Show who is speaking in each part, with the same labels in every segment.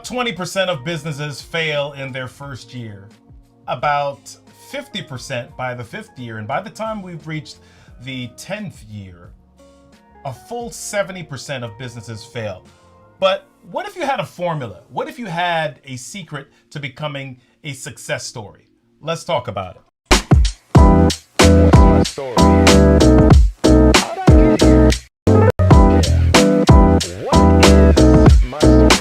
Speaker 1: 20% of businesses fail in their first year, about 50% by the fifth year, and by the time we've reached the 10th year, a full 70% of businesses fail. But what if you had a formula? What if you had a secret to becoming a success story? Let's talk about it.
Speaker 2: My story. How'd I get here? Yeah. What is my story?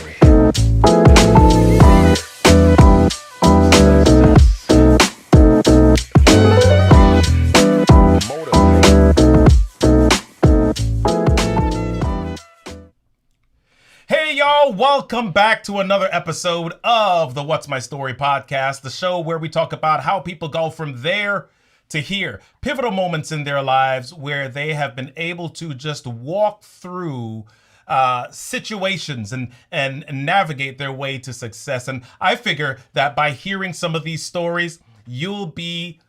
Speaker 1: Hey y'all, welcome back to another episode of the What's My Story podcast, the show where we talk about how people go from there to here, pivotal moments in their lives where they have been able to just walk through situations and navigate their way to success. And I figure that by hearing some of these stories, you'll be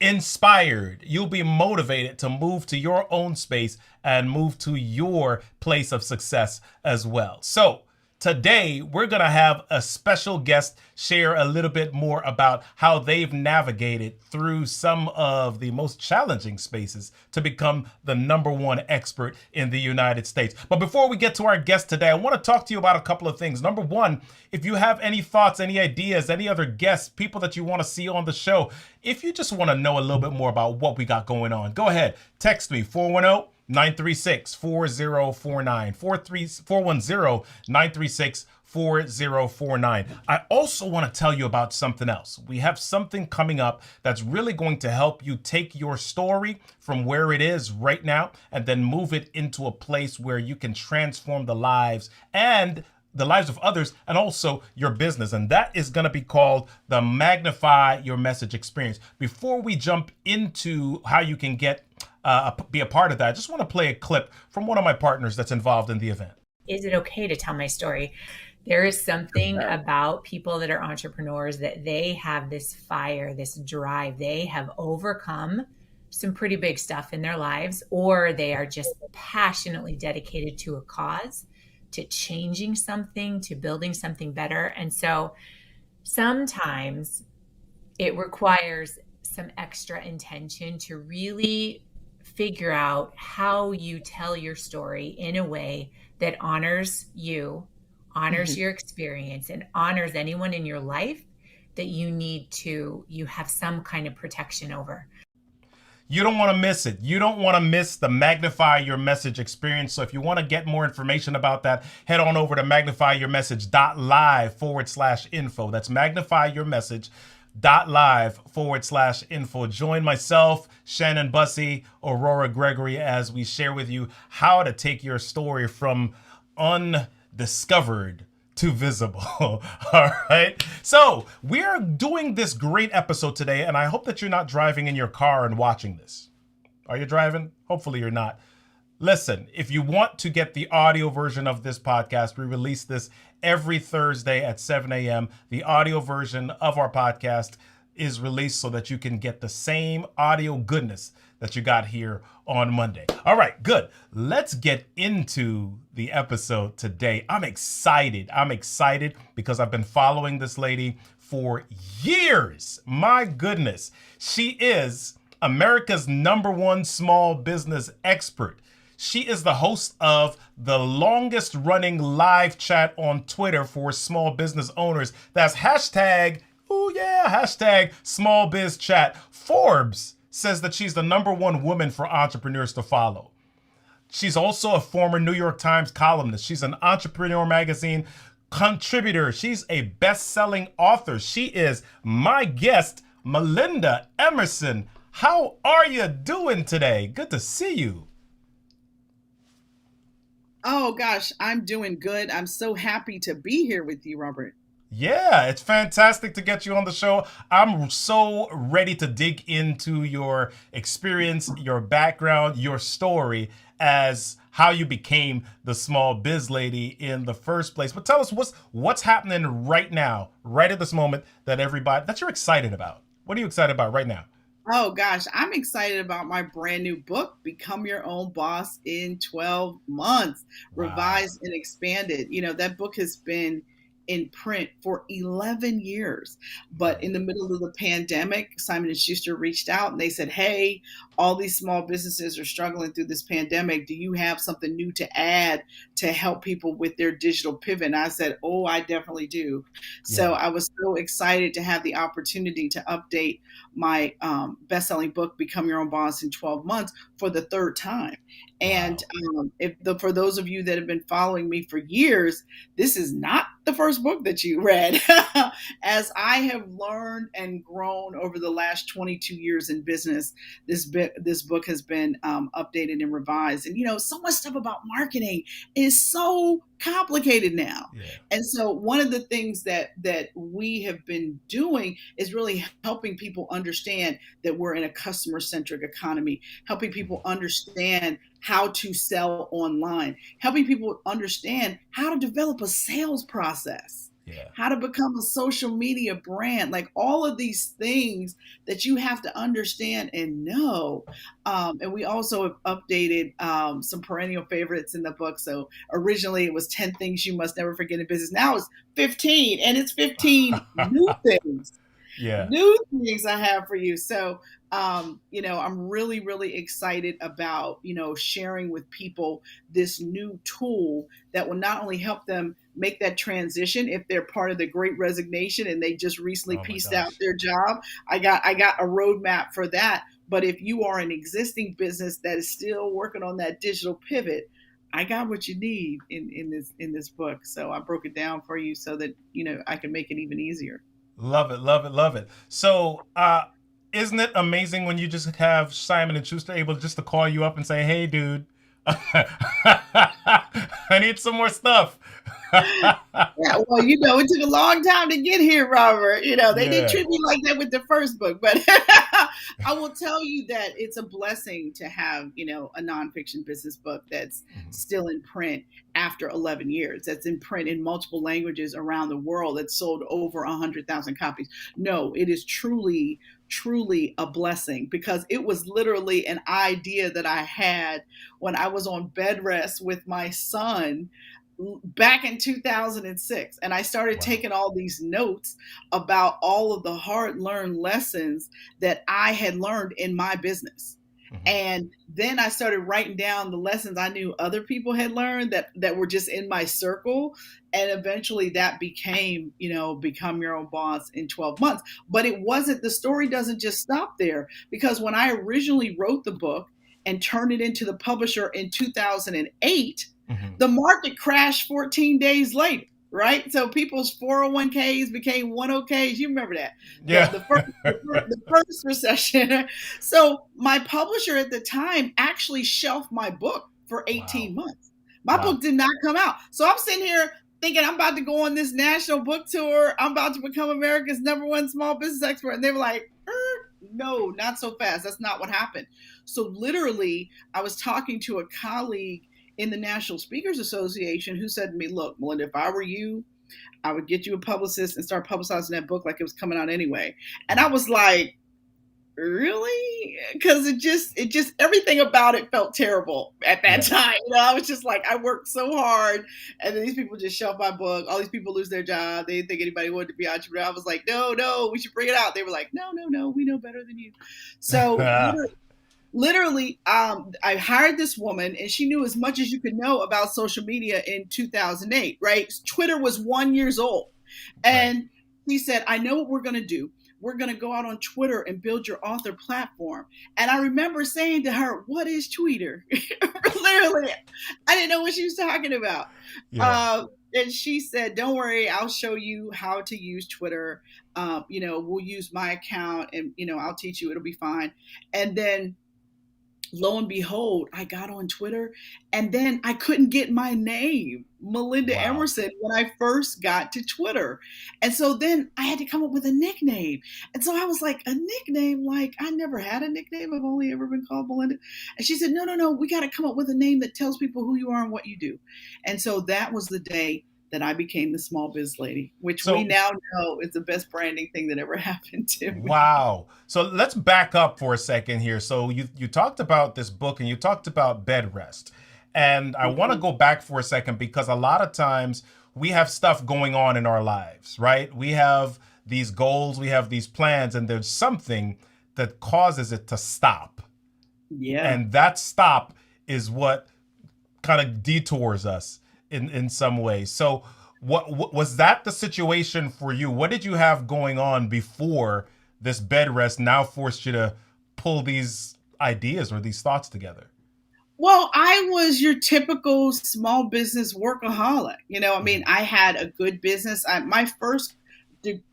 Speaker 1: inspired, you'll be motivated to move to your own space and move to your place of success as well. So today we're going to have a special guest share a little bit more about how they've navigated through some of the most challenging spaces to become the number one expert in the United States. But before we get to our guest today, I want to talk to you about a couple of things. Number one, if you have any thoughts, any ideas, any other guests, people that you want to see on the show, if you just want to know a little bit more about what we got going on, go ahead, text me 410-936-4049, 410-936-4049. I also want to tell you about something else. We have something coming up that's really going to help you take your story from where it is right now and then move it into a place where you can transform the lives of others and also your business. And that is going to be called the Magnify Your Message Experience. Before we jump into how you can be a part of that, I just want to play a clip from one of my partners that's involved in the event.
Speaker 3: Is it okay to tell my story? There is something about people that are entrepreneurs that they have this fire, this drive. They have overcome some pretty big stuff in their lives, or they are just passionately dedicated to a cause, to changing something, to building something better. And so sometimes it requires some extra intention to really figure out how you tell your story in a way that honors you, honors your experience, and honors anyone in your life that you have some kind of protection over.
Speaker 1: You don't want to miss it. You don't want to miss the Magnify Your Message experience. So if you want to get more information about that, head on over to magnifyyourmessage.live/info. That's magnifyyourmessage.live/info. Join myself, Shannon Bussey, Aurora Gregory, as we share with you how to take your story from undiscovered to visible. All right. So we are doing this great episode today, and I hope that you're not driving in your car and watching this. Are you driving? Hopefully you're not. Listen, if you want to get the audio version of this podcast, we release this every Thursday at 7 a.m. The audio version of our podcast is released so that you can get the same audio goodness that you got here on Monday. All right, good. Let's get into the episode today. I'm excited because I've been following this lady for years. My goodness. She is America's number one small business expert. She is the host of the longest running live chat on Twitter for small business owners. That's hashtag small biz chat. Forbes says that she's the number one woman for entrepreneurs to follow. She's also a former New York Times columnist. She's an Entrepreneur Magazine contributor. She's a best-selling author. She is my guest, Melinda Emerson. How are you doing today? Good to see you.
Speaker 4: Oh gosh, I'm doing good. I'm so happy to be here with you, Robert.
Speaker 1: Yeah, it's fantastic to get you on the show. I'm so ready to dig into your experience, your background, your story as how you became the small biz lady in the first place. But tell us what's happening right now, right at this moment that you're excited about. What are you excited about right now?
Speaker 4: Oh gosh, I'm excited about my brand new book, Become Your Own Boss in 12 Months,
Speaker 1: Wow.
Speaker 4: Revised and Expanded. You know, that book has been in print for 11 years. But in the middle of the pandemic, Simon & Schuster reached out and they said, hey, all these small businesses are struggling through this pandemic. Do you have something new to add to help people with their digital pivot? And I said, oh, I definitely do. So I was so excited to have the opportunity to update my best-selling book, Become Your Own Boss in 12 Months, for the third time. And for those of you that have been following me for years, this is not the first book that you read. As I have learned and grown over the last 22 years in business, this book has been updated and revised. And, so much stuff about marketing is so complicated now. Yeah. And so one of the things that we have been doing is really helping people understand that we're in a customer-centric economy, helping people understand how to sell online, helping people understand how to develop a sales process, how to become a social media brand, like all of these things that you have to understand and know. And we also have updated some perennial favorites in the book. So originally it was 10 things you must never forget in business. Now it's 15, and it's 15 new things. New things I have for you. So, I'm really, really excited about, sharing with people this new tool that will not only help them make that transition if they're part of the Great Resignation and they just recently pieced out their job. I got a roadmap for that. But if you are an existing business that is still working on that digital pivot, I got what you need in this book. So I broke it down for you so that, I can make it even easier.
Speaker 1: Love it, love it, love it. So, isn't it amazing when you just have Simon & Schuster able just to call you up and say, hey, dude, I need some more stuff.
Speaker 4: Yeah, well, it took a long time to get here, Robert. They didn't treat me like that with the first book, but I will tell you that it's a blessing to have, a nonfiction business book that's still in print after 11 years, that's in print in multiple languages around the world, that's sold over 100,000 copies. No, it is truly a blessing, because it was literally an idea that I had when I was on bed rest with my son back in 2006. And I started taking all these notes about all of the hard-learned lessons that I had learned in my business. And then I started writing down the lessons I knew other people had learned that were just in my circle. And eventually that became, Become Your Own Boss in 12 months. But the story doesn't just stop there, because when I originally wrote the book and turned it into the publisher in 2008, the market crashed 14 days later. Right? So people's 401ks became 10Ks. You remember that?
Speaker 1: Yeah.
Speaker 4: The first recession. So my publisher at the time actually shelved my book for 18 months. My book did not come out. So I'm sitting here thinking I'm about to go on this national book tour. I'm about to become America's #1 small business expert. And they were like, no, not so fast. That's not what happened. So literally, I was talking to a colleague in the National Speakers Association who said to me, look, Melinda, if I were you, I would get you a publicist and start publicizing that book like it was coming out anyway. And I was like, really? Because it just everything about it felt terrible at that time. I was just like, I worked so hard, and then these people just shelve my book. All these people lose their job. They didn't think anybody wanted to be an entrepreneur. I was like, no, we should bring it out. They were like, no, we know better than you. So literally, I hired this woman, and she knew as much as you could know about social media in 2008, right? Twitter was 1 year old. And he said, I know what we're going to do. We're going to go out on Twitter and build your author platform. And I remember saying to her, what is Twitter? Literally, I didn't know what she was talking about. And she said, don't worry, I'll show you how to use Twitter. We'll use my account, and, I'll teach you. It'll be fine. And then lo and behold, I got on Twitter, and then I couldn't get my name, Melinda Emerson, when I first got to Twitter. And so then I had to come up with a nickname. And so I was like, a nickname? Like, I never had a nickname. I've only ever been called Melinda. And she said, no, we got to come up with a name that tells people who you are and what you do. And so that was the day that I became the Small Biz Lady, which we now know is the best branding thing that ever happened to me.
Speaker 1: Wow. So let's back up for a second here. So you talked about this book, and you talked about bed rest. And I want to go back for a second, because a lot of times we have stuff going on in our lives, right? We have these goals, we have these plans, and there's something that causes it to stop.
Speaker 4: Yeah.
Speaker 1: And that stop is what kind of detours us in some way. So what was that the situation for you? What did you have going on before this bed rest now forced you to pull these ideas or these thoughts together?
Speaker 4: Well, I was your typical small business workaholic. I mean, I had a good business. My first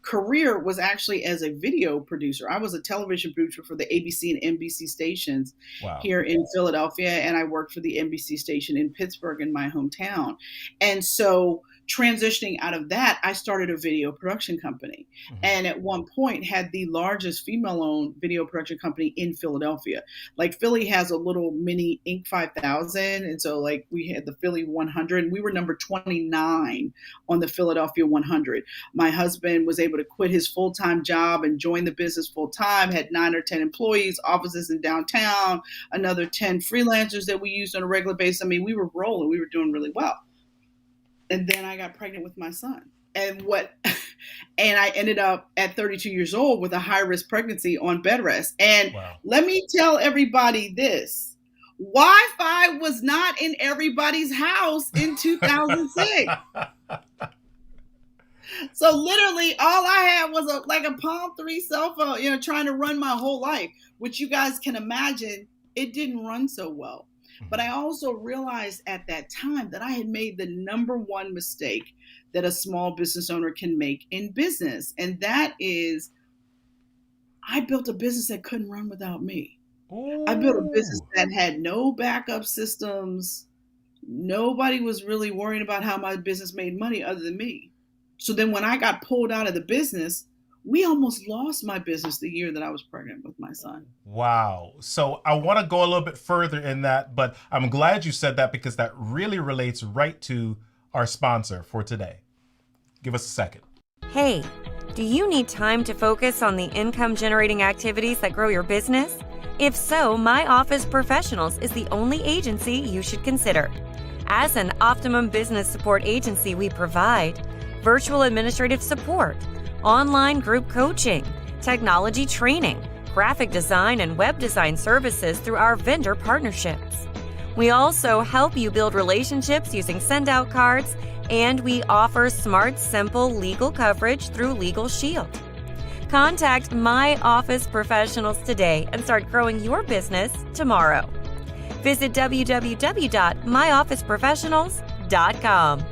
Speaker 4: career was actually as a video producer. I was a television producer for the ABC and NBC stations
Speaker 1: Wow.
Speaker 4: here in Philadelphia, and I worked for the NBC station in Pittsburgh, in my hometown. And so transitioning out of that, I started a video production company. And at one point had the largest female-owned video production company in Philadelphia. Like Philly has a little mini Inc. 5000. And so like we had the Philly 100, and we were number 29 on the Philadelphia 100. My husband was able to quit his full-time job and join the business full-time, had 9 or 10 employees, offices in downtown, another 10 freelancers that we used on a regular basis. I mean, we were rolling, we were doing really well. And then I got pregnant with my son. And I ended up at 32 years old with a high risk pregnancy on bed rest. And Let me tell everybody this: Wi-Fi was not in everybody's house in 2006. So literally all I had was a Palm 3 cell phone, trying to run my whole life, which you guys can imagine, it didn't run so well. But I also realized at that time that I had made the number one mistake that a small business owner can make in business. And that is, I built a business that couldn't run without me. Ooh. I built a business that had no backup systems. Nobody was really worrying about how my business made money other than me. So then when I got pulled out of the business, we almost lost my business the year that I was pregnant with my son.
Speaker 1: Wow. So I want to go a little bit further in that, but I'm glad you said that because that really relates right to our sponsor for today. Give us a second.
Speaker 5: Hey, do you need time to focus on the income-generating activities that grow your business? If so, My Office Professionals is the only agency you should consider. As an Optimum Business Support agency, we provide virtual administrative support, online group coaching, technology training, graphic design and web design services through our vendor partnerships. We also help you build relationships using send-out cards, and we offer smart, simple legal coverage through Legal Shield. Contact My Office Professionals today and start growing your business tomorrow. Visit www.myofficeprofessionals.com.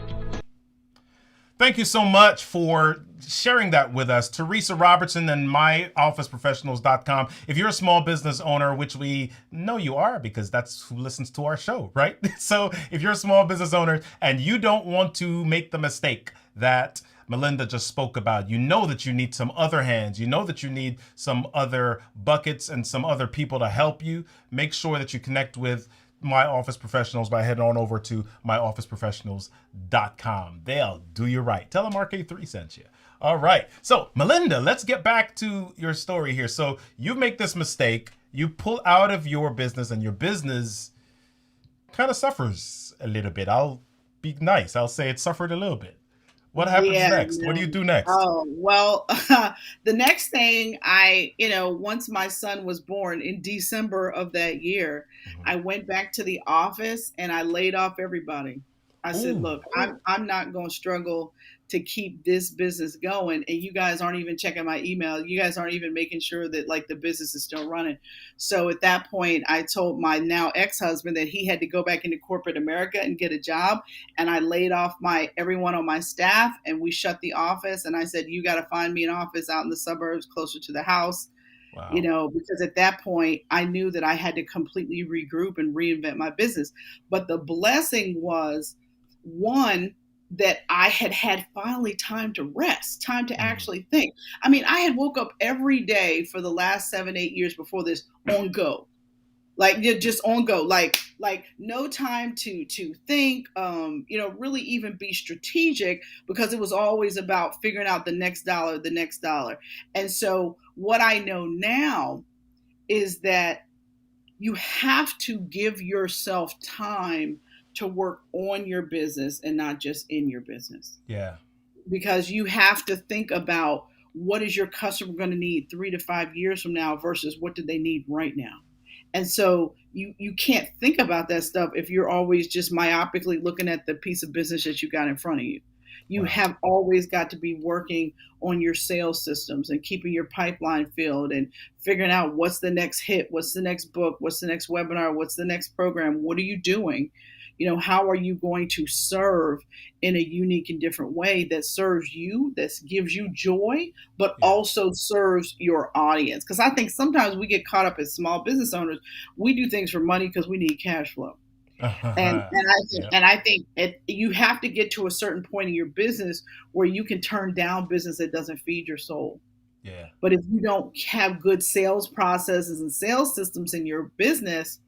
Speaker 1: Thank you so much for sharing that with us. Teresa Robertson and myofficeprofessionals.com. If you're a small business owner, which we know you are because that's who listens to our show, right? So if you're a small business owner and you don't want to make the mistake that Melinda just spoke about, you know that you need some other hands, you know that you need some other buckets and some other people to help you, make sure that you connect with My Office Professionals by heading on over to myofficeprofessionals.com. They'll do you right. Tell them RK3 sent you. All right. So, Melinda, let's get back to your story here. So, you make this mistake, you pull out of your business, and your business kind of suffers a little bit. I'll be nice. I'll say it suffered a little bit. What happens next? What do you do next?
Speaker 4: Oh, well, the next thing once my son was born in December of that year, I went back to the office and I laid off everybody. I said, look, I'm not going to struggle to keep this business going. And you guys aren't even checking my email. You guys aren't even making sure that the business is still running. So at that point, I told my now ex-husband that he had to go back into corporate America and get a job. And I laid off everyone on my staff, and we shut the office. And I said, you got to find me an office out in the suburbs closer to the house. Wow. Because at that point I knew that I had to completely regroup and reinvent my business. But the blessing was, one, that I had finally time to rest, time to actually think. I mean, I had woke up every day for the last 7-8 years before this on go, just on go, like no time to think, really even be strategic, because it was always about figuring out the next dollar. And so what I know now is that you have to give yourself time to work on your business and not just in your business,
Speaker 1: Yeah.
Speaker 4: because you have to think about what is your customer going to need 3 to 5 years from now versus what do they need right now. And so you can't think about that stuff if you're always just myopically looking at the piece of business that you got in front of you. You
Speaker 1: Wow.
Speaker 4: have always got to be working on your sales systems and keeping your pipeline filled and figuring out what's the next hit, what's the next book, what's the next webinar, what's the next program, what are you doing? How are you going to serve in a unique and different way that serves you, that gives you joy, but
Speaker 1: Yeah.
Speaker 4: also serves your audience? Because I think sometimes we get caught up as small business owners. We do things for money because we need cash flow. And
Speaker 1: Yep.
Speaker 4: I think you have to get to a certain point in your business where you can turn down business that doesn't feed your soul.
Speaker 1: Yeah.
Speaker 4: But if you don't have good sales processes and sales systems in your business,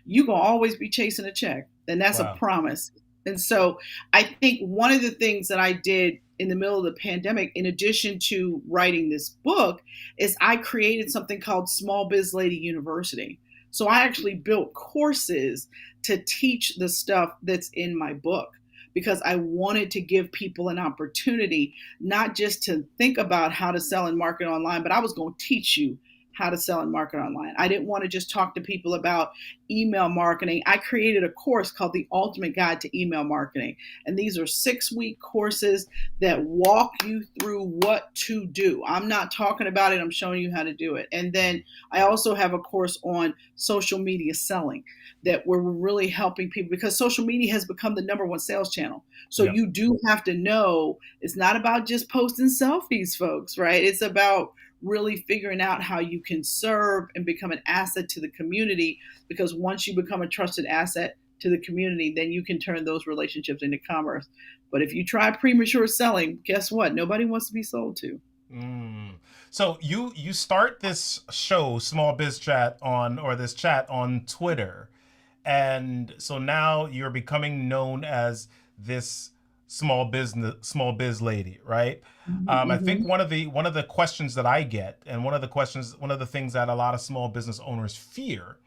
Speaker 4: you're going to always be chasing a check. And that's
Speaker 1: Wow.
Speaker 4: a promise. And so I think one of the things that I did in the middle of the pandemic, in addition to writing this book, is I created something called Small Biz Lady University. So I actually built courses to teach the stuff that's in my book, because I wanted to give people an opportunity, not just to think about how to sell and market online, but I was going to teach you how to sell and market online. I didn't want to just talk to people about email marketing. I created a course called The Ultimate Guide to Email Marketing. And these are 6-week courses that walk you through what to do. I'm not talking about it. I'm showing you how to do it. And then I also have a course on social media selling that we're really helping people, because social media has become the number one sales channel. So
Speaker 1: Yeah.
Speaker 4: you do have to know it's not about just posting selfies, folks, right? It's about really figuring out how you can serve and become an asset to the community, because once you become a trusted asset to the community, then you can turn those relationships into commerce. But if you try premature selling, guess what? Nobody wants to be sold to.
Speaker 1: So you start this show, Small Biz Chat, this chat on Twitter. And so now you're becoming known as this small biz lady, right? I think one of the questions that I get, and one of the things that a lot of small business owners fear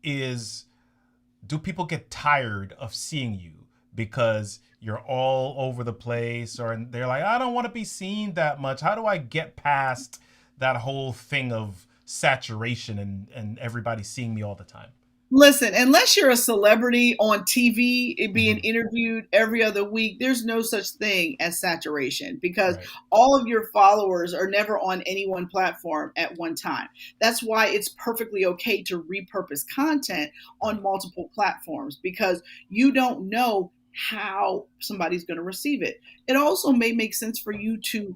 Speaker 1: is, do people get tired of seeing you because you're all over the place, or they're like, I don't want to be seen that much. How do I get past that whole thing of saturation and everybody seeing me all the time?
Speaker 4: Listen, unless you're a celebrity on TV being interviewed every other week, there's no such thing as saturation, because
Speaker 1: Right.
Speaker 4: all of your followers are never on any one platform at one time. That's why it's perfectly okay to repurpose content on multiple platforms, because you don't know how somebody's going to receive it. It also may make sense for you to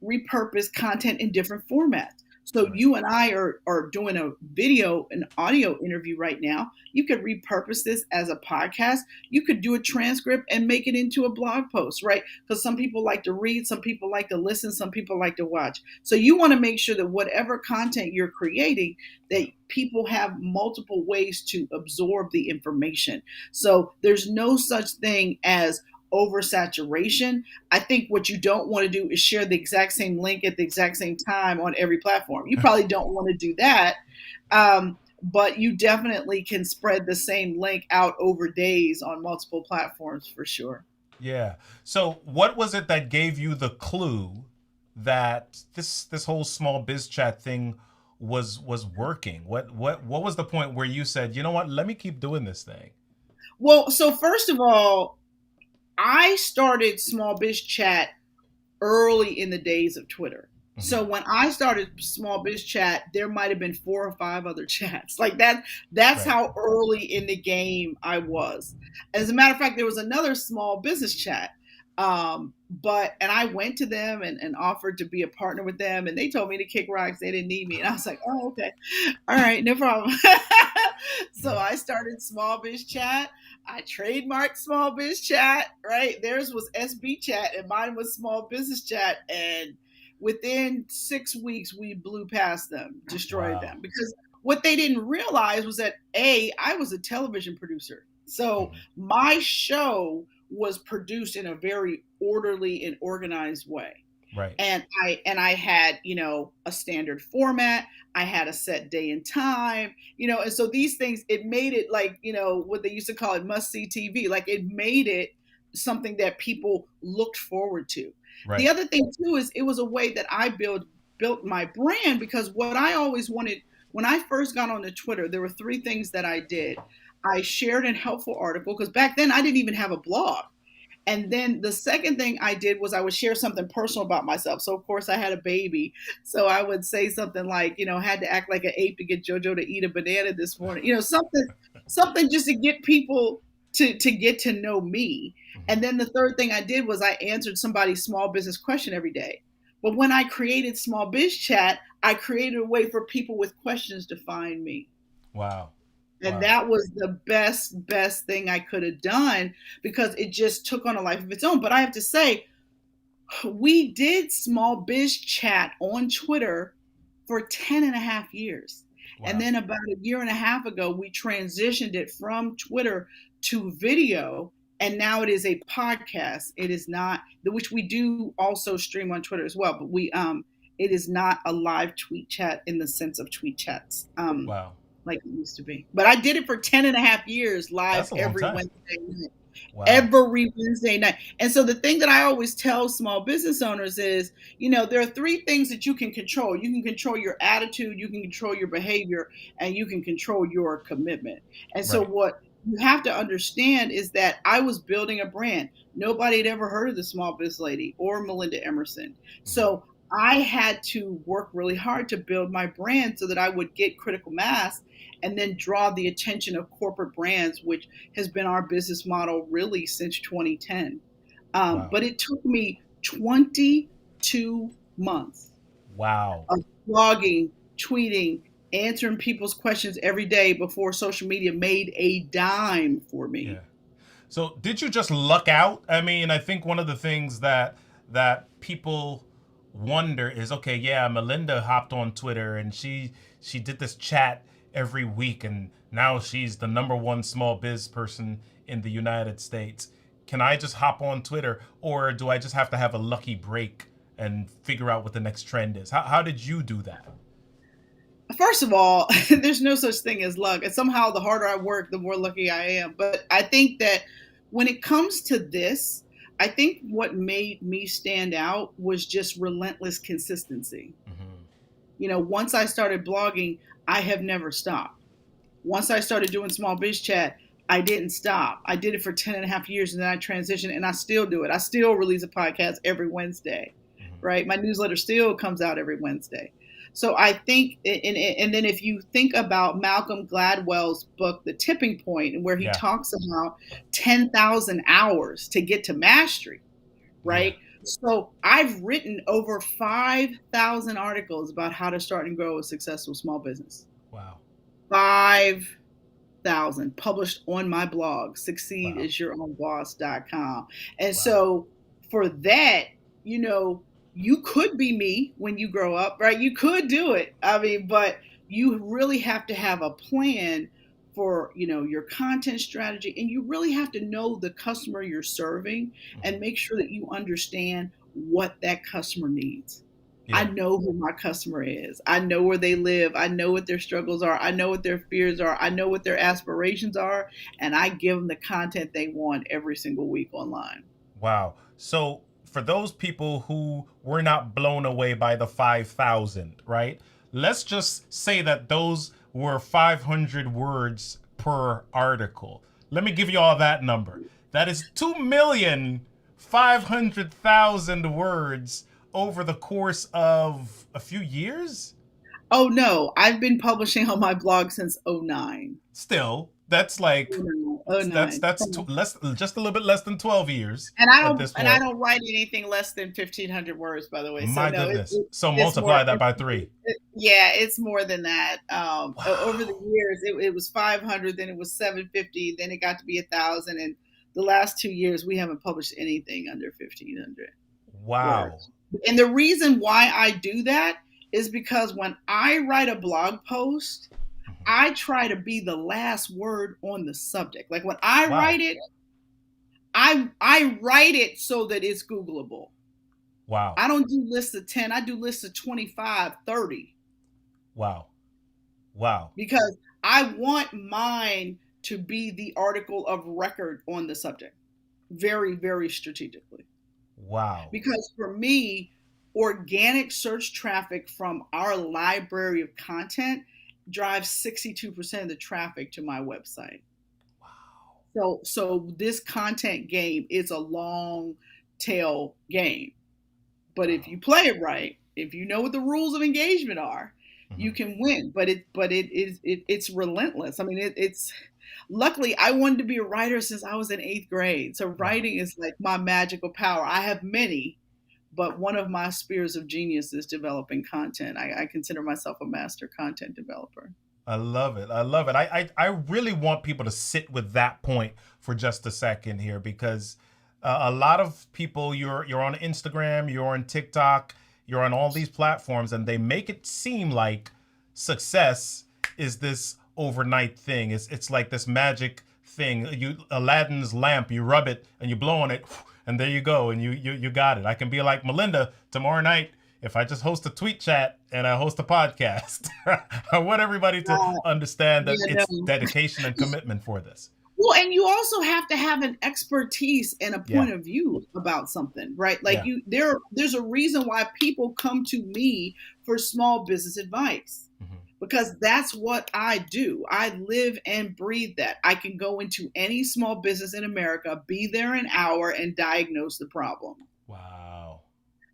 Speaker 4: repurpose content in different formats. So you and I are doing a video and audio interview right now. You could repurpose this as a podcast. You could do a transcript and make it into a blog post, right? Because some people like to read, some people like to listen, some people like to watch. So you want to make sure that whatever content you're creating, that people have multiple ways to absorb the information. So there's no such thing as oversaturation. I think what you don't want to do is share the exact same link at the exact same time on every platform. You probably don't want to do that. But you definitely can spread the same link out over days on multiple platforms for sure.
Speaker 1: Yeah. So what was it that gave you the clue that this whole small biz chat thing was working? What was the point where you said, you know what, let me keep doing this thing?
Speaker 4: Well, so first of all, I started Small Biz Chat early in the days of Twitter. So when I started Small Biz Chat, there might have been 4 or 5 other chats. Like that's
Speaker 1: Right.
Speaker 4: how early in the game I was. As a matter of fact, there was another small business chat. And I went to them and offered to be a partner with them, and they told me to kick rocks. They didn't need me. And I was like, oh, okay. All right, no problem. So I started Small Biz Chat. I trademarked Small Biz Chat, right? Theirs was SB Chat and mine was Small Business Chat. And within 6 weeks, we blew past them, destroyed them. Because what they didn't realize was that, I was a television producer. So my show was produced in a very orderly and organized way.
Speaker 1: Right.
Speaker 4: And I had, a standard format. I had a set day and time, and so these things, it made it like, what they used to call it must see TV. Like it made it something that people looked forward to. The
Speaker 1: Right.
Speaker 4: other thing too is it was a way that I built my brand, because what I always wanted when I first got onto Twitter, there were three things that I did. I shared a helpful article, because back then I didn't even have a blog. And then the second thing I did was I would share something personal about myself. So of course I had a baby. So I would say something like, had to act like an ape to get JoJo to eat a banana this morning. Something just to get people to get to know me. And then the third thing I did was I answered somebody's small business question every day. But when I created Small Biz Chat, I created a way for people with questions to find me.
Speaker 1: Wow.
Speaker 4: And
Speaker 1: Wow.
Speaker 4: that was the best thing I could have done, because it just took on a life of its own. But I have to say, we did Small Biz Chat on Twitter for 10 and a half years.
Speaker 1: Wow.
Speaker 4: And then about a year and a half ago, we transitioned it from Twitter to video. And now it is a podcast. It is not, which we do also stream on Twitter as well. But it is not a live tweet chat in the sense of tweet chats.
Speaker 1: Wow.
Speaker 4: Like it used to be. But I did it for 10 and a half years live every Wednesday night.
Speaker 1: Wow.
Speaker 4: Every Wednesday night. And so the thing that I always tell small business owners is, there are three things that you can control. You can control your attitude, you can control your behavior, and you can control your commitment. And so what you have to understand is that I was building a brand. Nobody had ever heard of the Small Biz Lady or Melinda Emerson. So I had to work really hard to build my brand so that I would get critical mass and then draw the attention of corporate brands, which has been our business model really since 2010.
Speaker 1: Wow.
Speaker 4: But it took me 22 months
Speaker 1: Wow.
Speaker 4: of blogging, tweeting, answering people's questions every day before social media made a dime for me.
Speaker 1: Yeah. So did you just luck out? I mean, I think one of the things that people wonder is, okay, yeah, Melinda hopped on Twitter and she did this chat every week, and now she's the #1 small biz person in the United States. Can I just hop on Twitter, or do I just have to have a lucky break and figure out what the next trend is? How did you do that?
Speaker 4: First of all, there's no such thing as luck. And somehow the harder I work, the more lucky I am. But I think that when it comes to this, I think what made me stand out was just relentless consistency. Once I started blogging, I have never stopped. Once I started doing Small Biz Chat, I didn't stop. I did it for 10 and a half years, and then I transitioned, and I still do it. I still release a podcast every Wednesday, right? My newsletter still comes out every Wednesday. So I think, and then if you think about Malcolm Gladwell's book, The Tipping Point, and where he talks about 10,000 hours to get to mastery, right? So I've written over 5,000 articles about how to start and grow a successful small business.
Speaker 1: Wow.
Speaker 4: 5,000 published on my blog, succeedisYourOwnBoss.com. And so for that, you could be me when you grow up, right? You could do it. I mean, but you really have to have a plan for, your content strategy, and you really have to know the customer you're serving and make sure that you understand what that customer needs. Yeah. I know who my customer is. I know where they live. I know what their struggles are. I know what their fears are. I know what their aspirations are. And I give them the content they want every single week online.
Speaker 1: Wow. So for those people who were not blown away by the 5,000, right? Let's just say that those were 500 words per article. Let me give you all that number. That is 2,500,000 words over the course of a few years?
Speaker 4: Oh, no. I've been publishing on my blog since 2009.
Speaker 1: Still, that's like,
Speaker 4: 2009.
Speaker 1: that's just a little bit less than 12 years.
Speaker 4: And I don't write anything less than 1,500 words, by the way.
Speaker 1: My goodness. So multiply that by 3.
Speaker 4: It's more than that. Over the years, it was 500, then it was 750, then it got to be 1,000. And the last 2 years, we haven't published anything under 1,500.
Speaker 1: Wow.
Speaker 4: words. And the reason why I do that is because when I write a blog post, I try to be the last word on the subject. Like when I write it, I write it so that it's Googleable.
Speaker 1: Wow.
Speaker 4: I don't do lists of 10. I do lists of 25, 30.
Speaker 1: Wow. Wow.
Speaker 4: Because I want mine to be the article of record on the subject. Very, very strategically.
Speaker 1: Wow.
Speaker 4: Because for me, organic search traffic from our library of content drives 62% of the traffic to my website.
Speaker 1: Wow.
Speaker 4: So this content game is a long tail game. But if you play it right, if you know what the rules of engagement are, you can win. But it's relentless. I mean, it's luckily I wanted to be a writer since I was in 8th grade. So writing is like my magical power. I have many, but one of my spheres of genius is developing content. I consider myself a master content developer.
Speaker 1: I love it. I love it. I really want people to sit with that point for just a second here, because a lot of people, you're on Instagram, you're on TikTok, you're on all these platforms, and they make it seem like success is this overnight thing. It's like this magic thing. Aladdin's lamp, you rub it and you blow on it, and there you go, and you got it. I can be like Melinda tomorrow night if I just host a tweet chat and I host a podcast. I want everybody to understand that it's dedication and commitment for this.
Speaker 4: Well, and you also have to have an expertise and a point of view about something, right? Like there's a reason why people come to me for small business advice, because that's what I do. I live and breathe that. I can go into any small business in America, be there an hour, and diagnose the problem.
Speaker 1: Wow.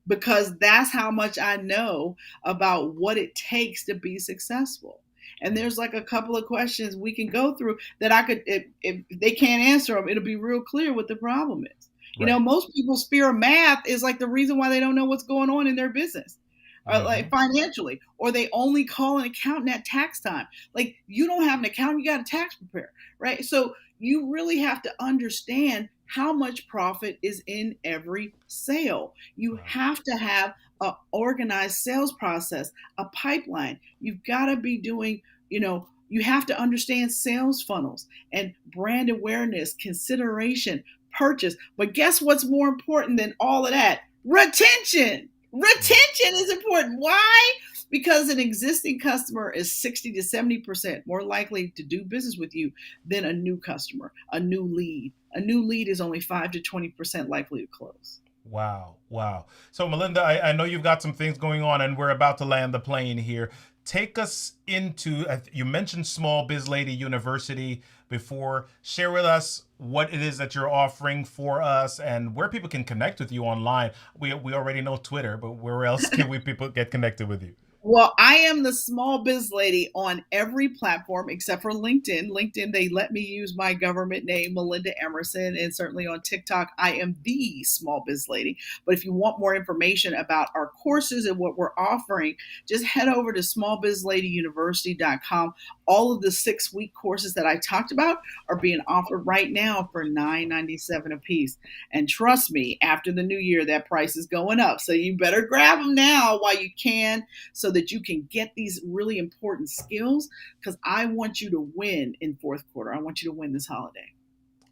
Speaker 4: Because that's how much I know about what it takes to be successful. And there's like a couple of questions we can go through that I could, if they can't answer them, it'll be real clear what the problem is. You know, most people's fear of math is like the reason why they don't know what's going on in their business, like financially, or they only call an accountant at tax time. Like, you don't have an accountant, you got a tax preparer, right? So you really have to understand how much profit is in every sale. You have to have an organized sales process, a pipeline. You've got to be doing, you have to understand sales funnels and brand awareness, consideration, purchase. But guess what's more important than all of that? Retention. Retention is important. Why? Because an existing customer is 60 to 70% more likely to do business with you than a new customer, a new lead. A new lead is only 5 to 20% likely to close.
Speaker 1: Wow. Wow. So Melinda, I know you've got some things going on and we're about to land the plane here. Take us into, you mentioned Small Biz Lady University before. Share with us what it is that you're offering for us and where people can connect with you online. We already know Twitter, but where else can people get connected with you?
Speaker 4: Well, I am the Small Biz Lady on every platform except for LinkedIn. LinkedIn, they let me use my government name, Melinda Emerson, and certainly on TikTok, I am the Small Biz Lady. But if you want more information about our courses and what we're offering, just head over to smallbizladyuniversity.com. All of the 6-week courses that I talked about are being offered right now for $9.97 a piece. And trust me, after the new year, that price is going up. So you better grab them now while you can, so that you can get these really important skills, because I want you to win in fourth quarter. I want you to win this holiday.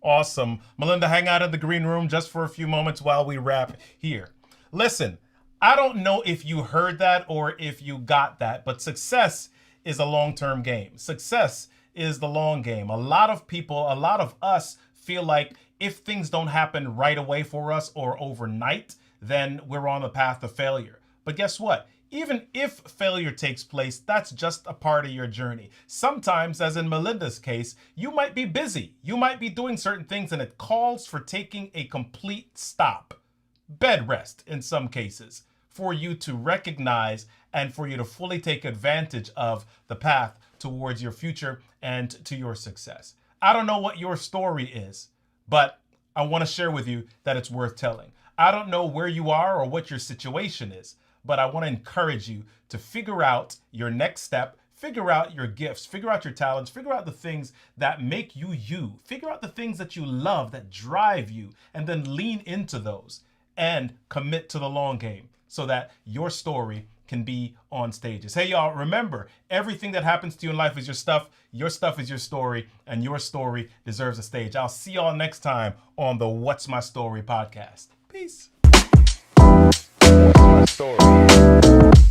Speaker 1: Awesome. Melinda, hang out in the green room just for a few moments while we wrap here. Listen, I don't know if you heard that or if you got that, but success is a long-term game. Success is the long game. A lot of people, a lot of us feel like if things don't happen right away for us or overnight, then we're on the path to failure. But guess what? Even if failure takes place, that's just a part of your journey. Sometimes, as in Melinda's case, you might be busy. You might be doing certain things and it calls for taking a complete stop, bed rest in some cases, for you to recognize and for you to fully take advantage of the path towards your future and to your success. I don't know what your story is, but I want to share with you that it's worth telling. I don't know where you are or what your situation is, but I want to encourage you to figure out your next step, figure out your gifts, figure out your talents, figure out the things that make you you, figure out the things that you love, that drive you, and then lean into those and commit to the long game so that your story can be on stages. Hey, y'all, remember, everything that happens to you in life is your stuff is your story, and your story deserves a stage. I'll see y'all next time on the What's My Story podcast. Peace.
Speaker 2: What's my story?